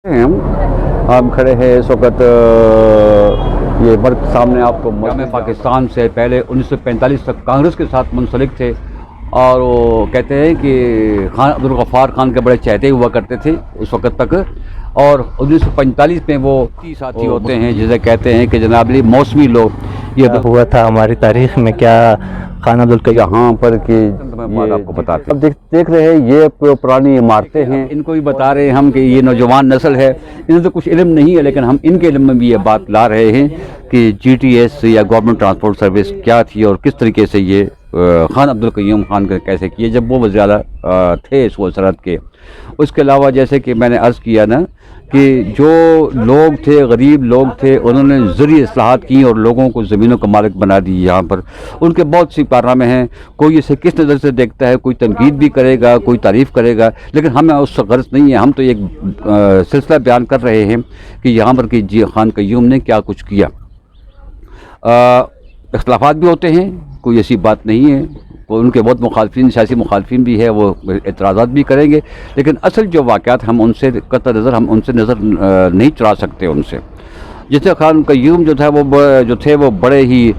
ہم کھڑے ہیں اس وقت یہ مرک سامنے آپ کو جامع پاکستان سے پہلے 1945 تک کانگریس کے ساتھ منسلک تھے، اور وہ کہتے ہیں کہ خان عبدالغفار خان کے بڑے چہتے ہوا کرتے تھے اس وقت تک، اور 1945 میں وہ ساتھی ہوتے ہیں جسے کہتے ہیں کہ جناب علی موسمی لوگ یہ ہوا تھا ہماری تاریخ میں کیا خان عبدالقیوم یہاں پر کہ بات آپ کو بتاتے ہیں۔ اب دیکھ رہے ہیں یہ پرانی عمارتیں ہیں، ان کو بھی بتا رہے ہیں ہم کہ یہ نوجوان نسل ہے، انہیں تو کچھ علم نہیں ہے، لیکن ہم ان کے علم میں بھی یہ بات لا رہے ہیں کہ جی ٹی ایس یا گورنمنٹ ٹرانسپورٹ سروس کیا تھی اور کس طریقے سے یہ خان عبدالقیوم خان کا کیسے کیے جب وہ وزیر اعلیٰ تھے صوبہ سرحد کے۔ اس کے علاوہ جیسے کہ میں نے عرض کیا نا کہ جو لوگ تھے، غریب لوگ تھے، انہوں نے زرعی اصلاحات کی اور لوگوں کو زمینوں کا مالک بنا دی یہاں پر۔ ان کے بہت سی کارنامے ہیں، کوئی اسے کس نظر سے دیکھتا ہے، کوئی تنقید بھی کرے گا، کوئی تعریف کرے گا، لیکن ہمیں اس سے غرض نہیں ہے۔ ہم تو ایک سلسلہ بیان کر رہے ہیں کہ یہاں پر کہ جی خان قیوم نے کیا کچھ کیا۔ اختلافات بھی ہوتے ہیں، کوئی ایسی بات نہیں ہے، ان کے بہت مخالفین، سیاسی مخالفین بھی ہے، وہ اعتراضات بھی کریں گے، لیکن اصل جو واقعات ہم ان سے قطع نظر ہم ان سے نظر نہیں چرا سکتے ان سے۔ جیسے خان قیوم جو تھا وہ بڑے ہی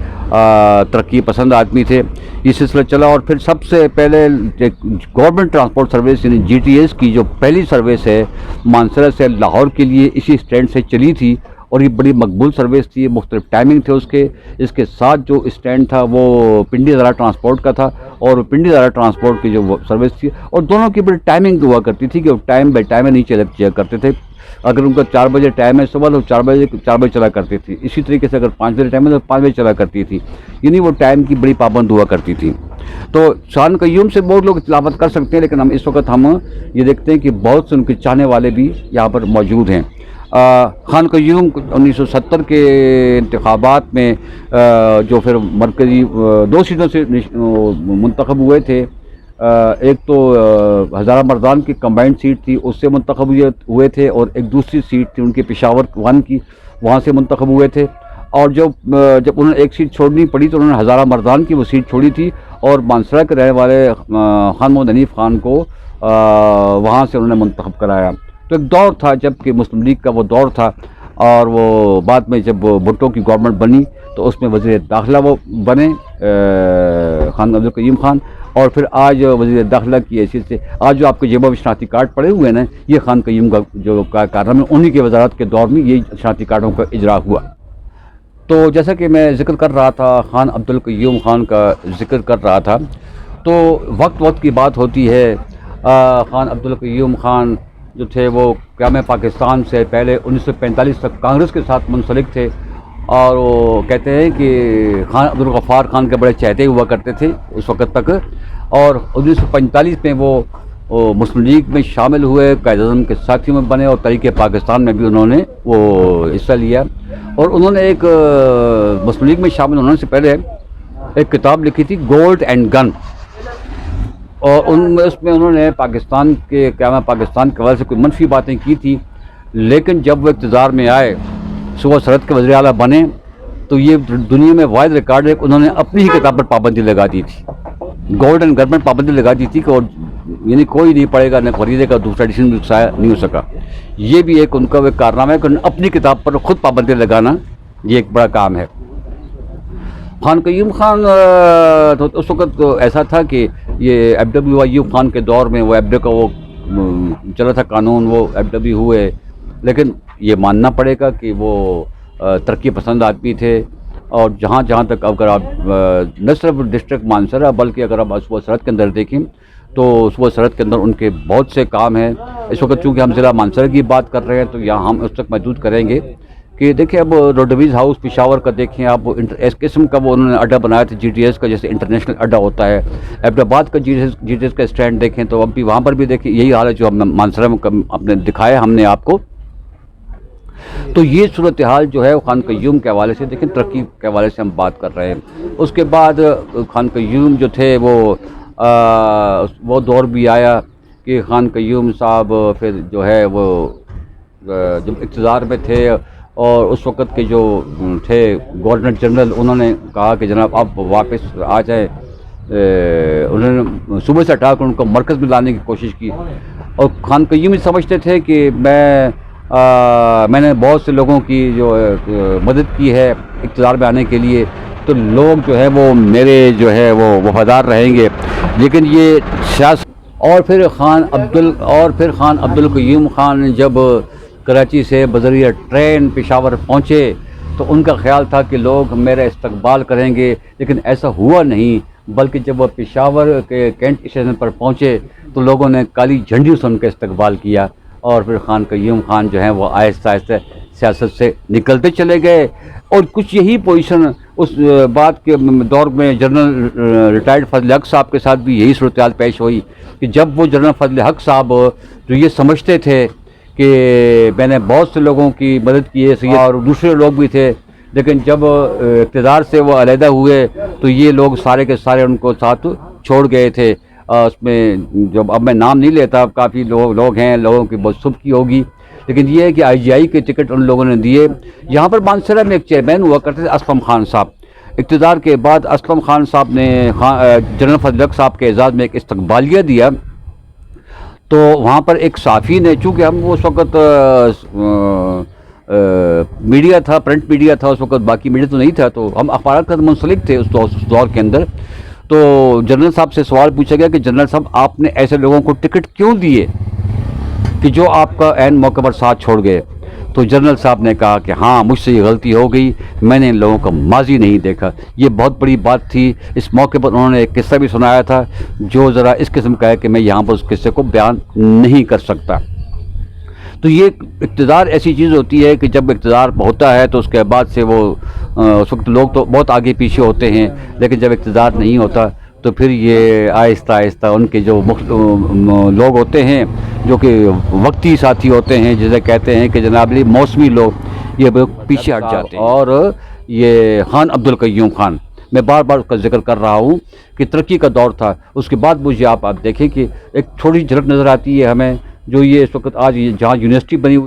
ترقی پسند آدمی تھے۔ یہ سلسلہ چلا اور پھر سب سے پہلے گورنمنٹ ٹرانسپورٹ سروس یعنی جی ٹی ایس کی جو پہلی سروس ہے مانسہرہ سے لاہور کے لیے اسی اسٹینڈ سے چلی تھی، اور یہ بڑی مقبول سروس تھی، مختلف ٹائمنگ تھے اس کے ساتھ جو اسٹینڈ تھا وہ پنڈی ادارہ ٹرانسپورٹ کا تھا، اور پنڈی ادارہ ٹرانسپورٹ کی جو سروس تھی، اور دونوں کی بڑی ٹائمنگ ہوا کرتی تھی کہ وہ ٹائم بائی ٹائم نہیں چلا کرتے تھے۔ اگر ان کا 4 بجے ٹائم ہے صبح تو 4 بجے چلا کرتی تھی، اسی طریقے سے اگر 5 بجے ٹائم ہے تو 5 بجے چلا کرتی تھی، یعنی وہ ٹائم کی بڑی پابند ہوا کرتی تھی۔ تو خان قیوم سے بہت لوگ اختلافات کر سکتے ہیں، لیکن ہم اس وقت یہ دیکھتے ہیں کہ بہت سے ان کے چاہنے والے بھی یہاں پر موجود ہیں۔ خان قیوم 1970 کے انتخابات میں جو پھر مرکزی 2 سیٹوں سے منتخب ہوئے تھے، ایک تو ہزارہ مردان کی کمبائنڈ سیٹ تھی، اس سے منتخب ہوئے تھے، اور ایک دوسری سیٹ تھی ان کی پشاور 1 کی، وہاں سے منتخب ہوئے تھے۔ اور جب انہوں نے ایک سیٹ چھوڑنی پڑی تو انہوں نے ہزارہ مردان کی وہ سیٹ چھوڑی تھی، اور مانسہرہ کے رہنے والے خان محمد حنیف خان کو وہاں سے انہوں نے منتخب کرایا۔ تو ایک دور تھا جب کہ مسلم لیگ کا وہ دور تھا، اور وہ بعد میں جب بھٹو کی گورنمنٹ بنی تو اس میں وزیر داخلہ وہ بنے خان عبدالقیوم خان، اور پھر آج وزیر داخلہ کی حیثیت سے آج جو آپ کے جیبوں میں شناختی کارڈ پڑے ہوئے ہیں نا، یہ خان قیوم کا جو کارنامہ انہی کی وزارت کے دور میں یہ شناختی کارڈوں کا اجرا ہوا۔ تو جیسا کہ میں ذکر کر رہا تھا، خان عبدالقیوم خان کا ذکر کر رہا تھا، تو وقت کی بات ہوتی ہے۔ خان عبدالقیوم خان جو تھے وہ قیام پاکستان سے پہلے 1945 تک کانگریس کے ساتھ منسلک تھے، اور وہ کہتے ہیں کہ خان عبدالغفار خان کے بڑے چہتے ہوا کرتے تھے اس وقت تک، اور 1945 میں وہ مسلم لیگ میں شامل ہوئے، قائد اعظم کے ساتھیوں میں بنے، اور تحریک پاکستان میں بھی انہوں نے وہ حصہ لیا، اور انہوں نے ایک مسلم لیگ میں شامل ہونے سے پہلے ایک کتاب لکھی تھی گولڈ اینڈ گن، اور اس میں انہوں نے پاکستان کے قیام پاکستان کے حوالے سے کوئی منفی باتیں کی تھی، لیکن جب وہ اقتدار میں آئے، صوبہ سرحد کے وزیر اعلیٰ بنے، تو یہ دنیا میں واحد ریکارڈ ہے کہ انہوں نے اپنی ہی کتاب پر پابندی لگا دی تھی، گولڈ اینڈ گن پر پابندی لگا دی تھی کہ اور یعنی کوئی نہیں پڑھے گا نہ خریدے گا، دوسرا ایڈیشن بھی نہیں ہو سکا۔ یہ بھی ایک ان کا ایک کارنامہ ہے کہ اپنی کتاب پر خود پابندی لگانا، یہ ایک بڑا کام ہے۔ خان قیوم خان تو اس وقت ایسا تھا کہ یہ ایف ڈبلیو ایوب خان کے دور میں وہ ایف ڈی کا وہ چلا تھا قانون، وہ ایف ڈبلیو ہوئے، لیکن یہ ماننا پڑے گا کہ وہ ترقی پسند آدمی تھے، اور جہاں تک اگر آپ نہ صرف ڈسٹرکٹ مانسہرہ بلکہ اگر آپ صوبہ سرحد کے اندر دیکھیں تو صوبہ سرحد کے اندر ان کے بہت سے کام ہیں۔ اس وقت چونکہ ہم ضلع مانسہرہ کی بات کر رہے ہیں تو یہاں ہم اس تک محدود کریں گے کہ دیکھیں اب روڈویز ہاؤس پشاور کا دیکھیں آپ، اس قسم کا وہ انہوں نے اڈا بنایا تھا جی ٹی ایس کا، جیسے انٹرنیشنل اڈا ہوتا ہے۔ ایبٹ آباد کا جی ٹی ایس کا اسٹینڈ دیکھیں تو اب بھی وہاں پر بھی دیکھیں یہی حال ہے جو ہم مانسہرہ میں اپنے دکھایا ہم نے آپ کو۔ تو یہ صورتحال جو ہے خان قیوم کے حوالے سے دیکھیں، ترقی کے حوالے سے ہم بات کر رہے ہیں۔ اس کے بعد خان قیوم جو تھے وہ دور بھی آیا کہ خان قیوم صاحب پھر جو ہے وہ جب اقتدار میں تھے، اور اس وقت کے جو تھے گورنر جنرل، انہوں نے کہا کہ جناب آپ واپس آ جائیں، انہوں نے صوبے سے ہٹا کر ان کو مرکز میں لانے کی کوشش کی، اور خان قیوم سمجھتے تھے کہ میں میں نے بہت سے لوگوں کی جو مدد کی ہے اقتدار میں آنے کے لیے، تو لوگ جو ہے وہ میرے جو ہے وہ وفادار رہیں گے. لیکن یہ سیاست اور پھر خان عبد القیوم خان جب کراچی سے بذریعہ ٹرین پشاور پہنچے تو ان کا خیال تھا کہ لوگ میرا استقبال کریں گے، لیکن ایسا ہوا نہیں. بلکہ جب وہ پشاور کے کینٹ اسٹیشن پر پہنچے تو لوگوں نے کالی جھنڈیوں سے ان کا استقبال کیا، اور پھر خان قیوم خان جو ہیں وہ آہستہ آہستہ سیاست سے نکلتے چلے گئے. اور کچھ یہی پوزیشن اس بات کے دور میں جنرل ریٹائرڈ فضل حق صاحب کے ساتھ بھی یہی صورتحال پیش ہوئی کہ جب وہ جنرل فضل حق صاحب جو یہ سمجھتے تھے کہ میں نے بہت سے لوگوں کی مدد کی ہے اور دوسرے لوگ بھی تھے، لیکن جب اقتدار سے وہ علیحدہ ہوئے تو یہ لوگ سارے کے سارے ان کو ساتھ چھوڑ گئے تھے. اس میں جب اب میں نام نہیں لیتا، کافی لوگ ہیں، لوگوں کی بہت سبکی ہوگی، لیکن یہ ہے کہ IGI کے ٹکٹ ان لوگوں نے دیے. یہاں پر مانسہرہ میں ایک چیئرمین ہوا کرتے تھے اسلم خان صاحب. اقتدار کے بعد اسلم خان صاحب نے جنرل فضل حق صاحب کے اعزاز میں ایک استقبالیہ دیا. تو وہاں پر ایک صحافی نے، چونکہ ہم اس وقت میڈیا تھا، پرنٹ میڈیا تھا اس وقت، باقی میڈیا تو نہیں تھا، تو ہم اخبارات کا منسلک تھے اس دور کے اندر. تو جنرل صاحب سے سوال پوچھا گیا کہ جنرل صاحب آپ نے ایسے لوگوں کو ٹکٹ کیوں دیے کہ جو آپ کا عین موقع پر ساتھ چھوڑ گئے؟ تو جنرل صاحب نے کہا کہ ہاں مجھ سے یہ غلطی ہو گئی، میں نے ان لوگوں کا ماضی نہیں دیکھا. یہ بہت بڑی بات تھی. اس موقع پر انہوں نے ایک قصہ بھی سنایا تھا جو ذرا اس قسم کا ہے کہ میں یہاں پر اس قصے کو بیان نہیں کر سکتا. تو یہ اقتدار ایسی چیز ہوتی ہے کہ جب اقتدار ہوتا ہے تو اس کے بعد سے وہ اس وقت لوگ تو بہت آگے پیچھے ہوتے ہیں، لیکن جب اقتدار نہیں ہوتا تو پھر یہ آہستہ آہستہ ان کے جو لوگ ہوتے ہیں جو کہ وقتی ساتھی ہوتے ہیں، جسے کہتے ہیں کہ جناب علی موسمی لوگ، یہ پیچھے ہٹ جاتے ہیں. اور یہ خان عبد القیوم خان، میں بار بار اس کا ذکر کر رہا ہوں کہ ترقی کا دور تھا. اس کے بعد مجھے آپ دیکھیں کہ ایک چھوٹی جھلک نظر آتی ہے ہمیں، جو یہ اس وقت آج جہاں یونیورسٹی بنی